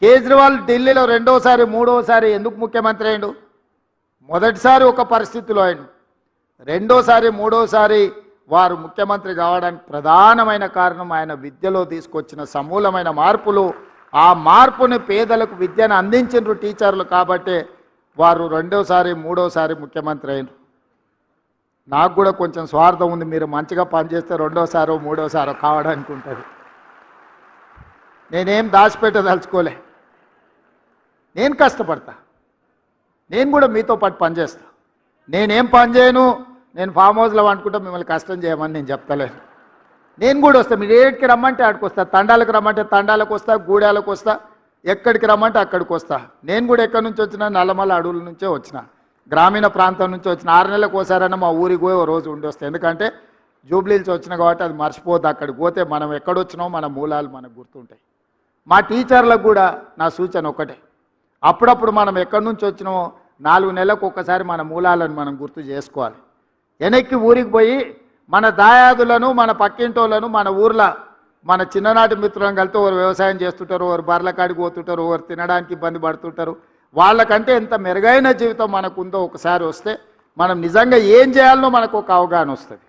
కేజ్రీవాల్ ఢిల్లీలో రెండోసారి మూడోసారి ఎందుకు ముఖ్యమంత్రి అయ్యిండు? మొదటిసారి ఒక పరిస్థితిలో అయ్యిండు, రెండోసారి మూడోసారి వారు ముఖ్యమంత్రి కావడానికి ప్రధానమైన కారణం ఆయన విద్యలో తీసుకొచ్చిన సమూలమైన మార్పులు. ఆ మార్పుని పేదలకు విద్యను అందించిన టీచర్లు కాబట్టి వారు రెండోసారి మూడోసారి ముఖ్యమంత్రి అయినారు. నాకు కూడా కొంచెం స్వార్థం ఉంది, మీరు మంచిగా పనిచేస్తే రెండోసారో మూడోసారో కావడానికి ఉంటుంది. నేనేం దాచిపెట్టదలుచుకోలే, నేను కష్టపడతా, నేను కూడా మీతో పాటు పనిచేస్తా. నేనేం పని చేయను, నేను ఫామ్ హౌస్లో వండుకుంటా, మిమ్మల్ని కష్టం చేయమని నేను చెప్తలేను. నేను కూడా వస్తా, మీరు ఏడికి రమ్మంటే ఆడికి వస్తా, తండాలకు రమ్మంటే తండాలకు వస్తా, గూడాలకు వస్తా, ఎక్కడికి రమ్మంటే అక్కడికి వస్తా. నేను కూడా ఎక్కడి నుంచి వచ్చినా నల్లమల్ల అడవుల నుంచే వచ్చిన, గ్రామీణ ప్రాంతం నుంచి వచ్చిన. 6 నెలలకు ఒకసారైనా మా ఊరికి పోయి ఓ రోజు ఉండి వస్తాయి, ఎందుకంటే జూబ్లీహిల్స్ వచ్చిన కాబట్టి అది మర్చిపోద్దు. అక్కడికి పోతే మనం ఎక్కడొచ్చినామో మన మూలాలు మనకు గుర్తుంటాయి. మా టీచర్లకు కూడా నా సూచన ఒకటే, అప్పుడప్పుడు మనం ఎక్కడి నుంచి వచ్చినామో 4 నెలలకు ఒక్కసారి మన మూలాలను మనం గుర్తు చేసుకోవాలి. వెనక్కి ఊరికి పోయి మన దాయాదులను, మన పక్కింటోళ్ళను, మన ఊర్లో మన చిన్ననాటి మిత్రులను కలిసి ఒకరు వ్యవసాయం చేస్తుంటారు, ఒకరు బర్రెల కాడికి పోతుంటారు, ఒకరు తినడానికి ఇబ్బంది పడుతుంటారు. వాళ్ళకంటే ఎంత మెరుగైన జీవితం మనకు ఉందో ఒకసారి వస్తే మనం నిజంగా ఏం చేయాలనో మనకు ఒక అవగాహన వస్తుంది.